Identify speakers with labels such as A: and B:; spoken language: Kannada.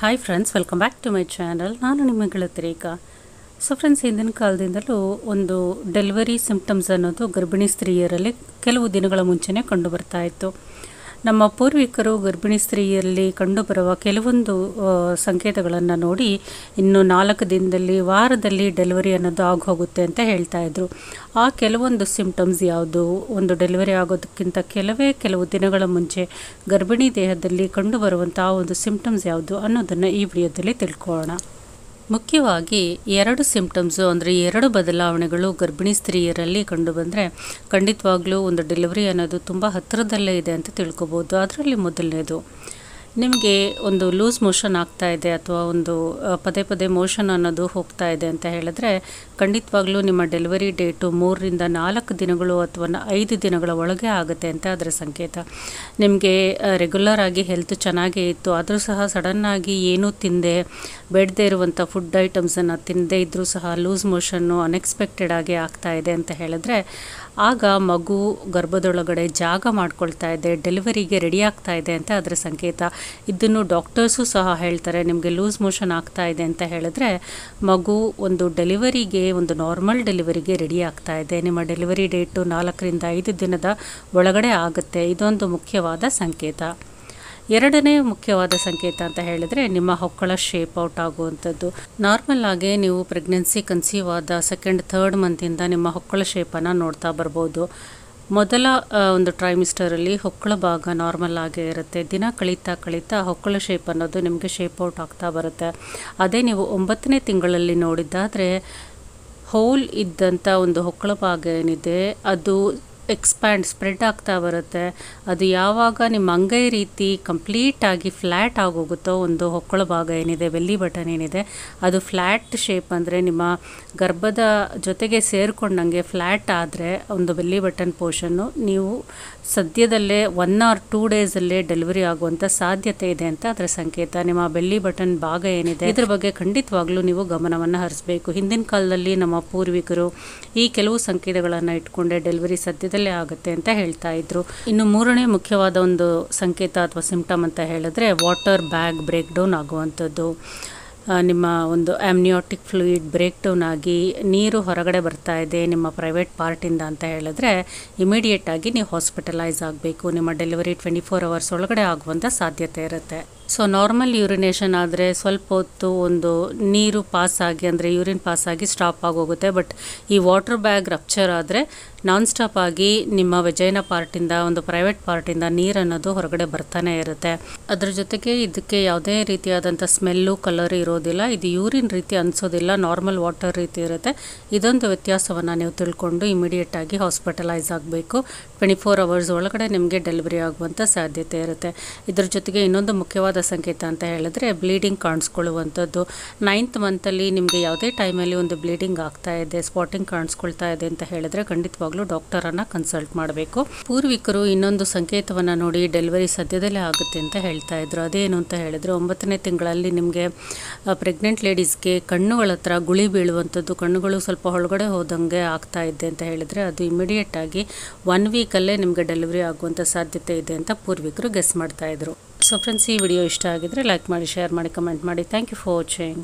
A: Hi friends, welcome back to my channel. ನಾನು ನಿಮ್ಮ ಗೆಳತಿ ರೇಖಾ. ಸೊ ಫ್ರೆಂಡ್ಸ್, ಹಿಂದಿನ ಕಾಲದಿಂದಲೂ ಒಂದು ಡೆಲಿವರಿ ಸಿಂಪ್ಟಮ್ಸ್ ಅನ್ನೋದು ಗರ್ಭಿಣಿ ಸ್ತ್ರೀಯರಲ್ಲಿ ಕೆಲವು ದಿನಗಳ ಮುಂಚೆನೇ ಕಂಡು ಬರ್ತಾ ಇತ್ತು. ನಮ್ಮ ಪೂರ್ವಿಕರು ಗರ್ಭಿಣಿ ಸ್ತ್ರೀಯರಲ್ಲಿ ಕಂಡುಬರುವ ಕೆಲವೊಂದು ಸಂಕೇತಗಳನ್ನು ನೋಡಿ ಇನ್ನು 4 ದಿನದಲ್ಲಿ, ವಾರದಲ್ಲಿ ಡೆಲಿವರಿ ಅನ್ನೋದು ಆಗೋಗುತ್ತೆ ಅಂತ ಹೇಳ್ತಾ ಇದ್ರು. ಆ ಕೆಲವೊಂದು ಸಿಂಪ್ಟಮ್ಸ್ ಯಾವುದು, ಒಂದು ಡೆಲಿವರಿ ಆಗೋದಕ್ಕಿಂತ ಕೆಲವು ದಿನಗಳ ಮುಂಚೆ ಗರ್ಭಿಣಿ ದೇಹದಲ್ಲಿ ಕಂಡುಬರುವಂಥ ಆ ಒಂದು ಸಿಂಪ್ಟಮ್ಸ್ ಯಾವುದು ಅನ್ನೋದನ್ನು ಈ ವಿಡಿಯೋದಲ್ಲಿ ತಿಳ್ಕೊಳ್ಳೋಣ. ಮುಖ್ಯವಾಗಿ 2 ಸಿಂಪ್ಟಮ್ಸು, ಅಂದರೆ 2 ಬದಲಾವಣೆಗಳು ಗರ್ಭಿಣಿ ಸ್ತ್ರೀಯರಲ್ಲಿ ಕಂಡುಬಂದರೆ ಖಂಡಿತವಾಗ್ಲೂ ಒಂದು ಡೆಲಿವರಿ ಅನ್ನೋದು ತುಂಬ ಹತ್ತಿರದಲ್ಲೇ ಇದೆ ಅಂತ ತಿಳ್ಕೊಬೋದು. ಅದರಲ್ಲಿ ಮೊದಲನೇದು, ನಿಮಗೆ ಒಂದು ಲೂಸ್ ಮೋಷನ್ ಆಗ್ತಾ ಇದೆ ಅಥವಾ ಒಂದು ಪದೇ ಪದೇ ಮೋಷನ್ ಅನ್ನೋದು ಹೋಗ್ತಾ ಇದೆ ಅಂತ ಹೇಳಿದ್ರೆ ಖಂಡಿತವಾಗ್ಲೂ ನಿಮ್ಮ ಡೆಲಿವರಿ ಡೇಟು 3 ರಿಂದ 4 ದಿನಗಳು ಅಥವಾ 5 ದಿನಗಳ ಒಳಗೆ ಆಗುತ್ತೆ ಅಂತ ಅದರ ಸಂಕೇತ. ನಿಮಗೆ ರೆಗ್ಯುಲರ್ ಆಗಿ ಹೆಲ್ತ್ ಚೆನ್ನಾಗೇ ಇತ್ತು, ಆದರೂ ಸಹ ಸಡನ್ನಾಗಿ ಏನೂ ತಿಂದೆ, ಬೇಡದೇ ಇರುವಂಥ ಫುಡ್ ಐಟಮ್ಸನ್ನು ತಿನ್ನದೇ ಇದ್ದರೂ ಸಹ ಲೂಸ್ ಮೋಷನ್ನು ಅನ್ಎಕ್ಸ್ಪೆಕ್ಟೆಡ್ ಆಗಿ ಆಗ್ತಾ ಇದೆ ಅಂತ ಹೇಳಿದ್ರೆ ಆಗ ಮಗು ಗರ್ಭದೊಳಗಡೆ ಜಾಗ ಮಾಡ್ಕೊಳ್ತಾ ಇದೆ, ಡೆಲಿವರಿಗೆ ರೆಡಿ ಆಗ್ತಾ ಇದೆ ಅಂತ ಅದರ ಸಂಕೇತ. ಇದನ್ನು ಡಾಕ್ಟರ್ಸು ಸಹ ಹೇಳ್ತಾರೆ. ನಿಮಗೆ ಲೂಸ್ ಮೋಷನ್ ಆಗ್ತಾ ಇದೆ ಅಂತ ಹೇಳಿದ್ರೆ ಮಗು ಒಂದು ಡೆಲಿವರಿಗೆ, ಒಂದು ನಾರ್ಮಲ್ ಡೆಲಿವರಿಗೆ ರೆಡಿ ಆಗ್ತಾ ಇದೆ, ನಿಮ್ಮ ಡೆಲಿವರಿ ಡೇಟು 4 ರಿಂದ 5 ದಿನದ ಒಳಗಡೆ ಆಗುತ್ತೆ. ಇದೊಂದು ಮುಖ್ಯವಾದ ಸಂಕೇತ. ಎರಡನೇ ಮುಖ್ಯವಾದ ಸಂಕೇತ ಅಂತ ಹೇಳಿದ್ರೆ ನಿಮ್ಮ ಹೊಕ್ಕಳ ಶೇಪ್ ಔಟ್ ಆಗುವಂಥದ್ದು. ನಾರ್ಮಲ್ ಆಗಿ ನೀವು ಪ್ರೆಗ್ನೆನ್ಸಿ ಕನ್ಸೀವ್ ಆದ 2nd 3rd ಮಂತಿಂದ ನಿಮ್ಮ ಹೊಕ್ಕಳ ಶೇಪನ್ನು ನೋಡ್ತಾ ಬರ್ಬೋದು. ಮೊದಲ ಒಂದು ಟ್ರೈಮಿಸ್ಟರಲ್ಲಿ ಹೊಕ್ಕಳ ಭಾಗ ನಾರ್ಮಲ್ ಆಗೇ ಇರುತ್ತೆ. ದಿನ ಕಳೀತಾ ಹೊಕ್ಕಳ ಶೇಪ್ ಅನ್ನೋದು ನಿಮಗೆ ಶೇಪ್ ಔಟ್ ಆಗ್ತಾ ಬರುತ್ತೆ. ಅದೇ ನೀವು 9ನೇ ತಿಂಗಳಲ್ಲಿ ನೋಡಿದ್ದಾದರೆ ಹೋಲ್ ಇದ್ದಂಥ ಒಂದು ಹೊಕ್ಕಳ ಭಾಗ ಏನಿದೆ ಅದು ಸ್ಪ್ರೆಡ್ ಆಗ್ತಾ ಬರುತ್ತೆ. ಅದು ಯಾವಾಗ ನಿಮ್ಮ ಅಂಗೈ ರೀತಿ ಕಂಪ್ಲೀಟಾಗಿ ಫ್ಲ್ಯಾಟ್ ಆಗೋಗುತ್ತೋ, ಒಂದು ಹೊಕ್ಕಳ ಭಾಗ ಏನಿದೆ, ಬೆಲ್ಲಿ ಬಟನ್ ಏನಿದೆ, ಅದು ಫ್ಲ್ಯಾಟ್ ಶೇಪ್, ಅಂದರೆ ನಿಮ್ಮ ಗರ್ಭದ ಜೊತೆಗೆ ಸೇರಿಕೊಂಡಂಗೆ ಫ್ಲ್ಯಾಟ್ ಆದರೆ ಒಂದು ಬೆಲ್ಲಿ ಬಟನ್ ಪೋರ್ಷನ್ನು ನೀವು ಸದ್ಯದಲ್ಲೇ 1 or 2 ಡೇಸಲ್ಲೇ ಡೆಲಿವರಿ ಆಗುವಂಥ ಸಾಧ್ಯತೆ ಇದೆ ಅಂತ ಅದರ ಸಂಕೇತ. ನಿಮ್ಮ ಬೆಲ್ಲಿ ಬಟನ್ ಭಾಗ ಏನಿದೆ ಇದ್ರ ಬಗ್ಗೆ ಖಂಡಿತವಾಗ್ಲೂ ನೀವು ಗಮನವನ್ನು ಹರಿಸಬೇಕು. ಹಿಂದಿನ ಕಾಲದಲ್ಲಿ ನಮ್ಮ ಪೂರ್ವಿಕರು ಈ ಕೆಲವು ಸಂಕೇತಗಳನ್ನು ಇಟ್ಕೊಂಡೆ ಡೆಲಿವರಿ ಸದ್ಯದಲ್ಲೇ ಆಗುತ್ತೆ ಅಂತ ಹೇಳ್ತಾ ಇದ್ರು. ಇನ್ನು 3ನೇ ಮುಖ್ಯವಾದ ಒಂದು ಸಂಕೇತ ಅಥವಾ ಸಿಂಪ್ಟಮ್ ಅಂತ ಹೇಳಿದ್ರೆ ವಾಟರ್ ಬ್ಯಾಗ್ ಬ್ರೇಕ್ ಡೌನ್ ಆಗುವಂಥದ್ದು. ನಿಮ್ಮ ಒಂದು ಆಮ್ನಿಯಾಟಿಕ್ ಫ್ಲೂಯಿಡ್ ಬ್ರೇಕ್ ಡೌನ್ ಆಗಿ ನೀರು ಹೊರಗಡೆ ಬರ್ತಾ ಇದೆ ನಿಮ್ಮ ಪ್ರೈವೇಟ್ ಪಾರ್ಟಿಂದ ಅಂತ ಹೇಳಿದ್ರೆ ಇಮಿಡಿಯೇಟ್ ಆಗಿ ನೀವು ಹಾಸ್ಪಿಟಲೈಸ್ ಆಗಬೇಕು. ನಿಮ್ಮ ಡೆಲಿವರಿ 24 hours ಒಳಗಡೆ ಆಗುವಂಥ ಸಾಧ್ಯತೆ ಇರುತ್ತೆ. ಸೊ ನಾರ್ಮಲ್ ಯೂರಿನೇಷನ್ ಆದರೆ ಸ್ವಲ್ಪ ಹೊತ್ತು ಒಂದು ನೀರು ಪಾಸಾಗಿ, ಅಂದರೆ ಯೂರಿನ್ ಪಾಸಾಗಿ ಸ್ಟಾಪ್ ಆಗೋಗುತ್ತೆ. ಬಟ್ ಈ ವಾಟರ್ ಬ್ಯಾಗ್ ರಪ್ಚರ್ ಆದರೆ ನಾನ್ ಸ್ಟಾಪ್ ಆಗಿ ನಿಮ್ಮ ವೆಜೈನಾ ಪಾರ್ಟಿಂದ, ಒಂದು ಪ್ರೈವೇಟ್ ಪಾರ್ಟಿಂದ ನೀರು ಅನ್ನೋದು ಹೊರಗಡೆ ಬರ್ತಾನೆ ಇರುತ್ತೆ. ಅದ್ರ ಜೊತೆಗೆ ಇದಕ್ಕೆ ಯಾವುದೇ ರೀತಿಯಾದಂಥ ಸ್ಮೆಲ್ಲು, ಕಲರ್ ಇರೋದಿಲ್ಲ. ಇದು ಯೂರಿನ್ ರೀತಿ ಅನಿಸೋದಿಲ್ಲ, ನಾರ್ಮಲ್ ವಾಟರ್ ರೀತಿ ಇರುತ್ತೆ. ಇದೊಂದು ವ್ಯತ್ಯಾಸವನ್ನು ನೀವು ತಿಳ್ಕೊಂಡು ಇಮಿಡಿಯೇಟ್ ಆಗಿ ಹಾಸ್ಪಿಟಲೈಸ್ ಆಗಬೇಕು. 24 hours ಒಳಗಡೆ ನಿಮಗೆ ಡೆಲಿವರಿ ಆಗುವಂಥ ಸಾಧ್ಯತೆ ಇರುತ್ತೆ. ಇದ್ರ ಜೊತೆಗೆ ಇನ್ನೊಂದು ಮುಖ್ಯವಾದ ಸಂಕೇತ ಅಂತ ಹೇಳಿದ್ರೆ ಬ್ಲೀಡಿಂಗ್ ಕಾಣಿಸ್ಕೊಳ್ಳುವಂಥದ್ದು. 9th ಮಂತಲ್ಲಿ ನಿಮಗೆ ಯಾವುದೇ ಟೈಮಲ್ಲಿ ಒಂದು ಬ್ಲೀಡಿಂಗ್ ಆಗ್ತಾ ಇದೆ, ಸ್ಪಾಟಿಂಗ್ ಕಾಣಿಸ್ಕೊಳ್ತಾ ಇದೆ ಅಂತ ಹೇಳಿದ್ರೆ ಖಂಡಿತವಾಗ್ಲೂ ಡಾಕ್ಟರನ್ನು ಕನ್ಸಲ್ಟ್ ಮಾಡಬೇಕು. ಪೂರ್ವಿಕರು ಇನ್ನೊಂದು ಸಂಕೇತವನ್ನು ನೋಡಿ ಡೆಲಿವರಿ ಸದ್ಯದಲ್ಲೇ ಆಗುತ್ತೆ ಅಂತ ಹೇಳ್ತಾ ಇದ್ರು. ಅದೇನು ಅಂತ ಹೇಳಿದ್ರೆ 9ನೇ ತಿಂಗಳಲ್ಲಿ ನಿಮಗೆ ಪ್ರೆಗ್ನೆಂಟ್ ಲೇಡೀಸ್ಗೆ ಕಣ್ಣುಗಳ ಹತ್ರ ಗುಳಿ ಬೀಳುವಂಥದ್ದು, ಕಣ್ಣುಗಳು ಸ್ವಲ್ಪ ಒಳಗಡೆ ಹೋದಂಗೆ ಆಗ್ತಾ ಇದೆ ಅಂತ ಹೇಳಿದ್ರೆ ಅದು ಇಮಿಡಿಯೇಟ್ ಆಗಿ 1 ವೀಕಲ್ಲೇ ನಿಮಗೆ ಡೆಲಿವರಿ ಆಗುವಂಥ ಸಾಧ್ಯತೆ ಇದೆ ಅಂತ ಪೂರ್ವಿಕರು ಗೆಸ್ ಮಾಡ್ತಾ ಇದ್ರು. ಸೊ ಫ್ರೆಂಡ್ಸ್, ಈ ವಿಡಿಯೋ ಇಷ್ಟ ಆಗಿದ್ರೆ ಲೈಕ್ ಮಾಡಿ, ಶೇರ್ ಮಾಡಿ, ಕಮೆಂಟ್ ಮಾಡಿ. Thank you for watching.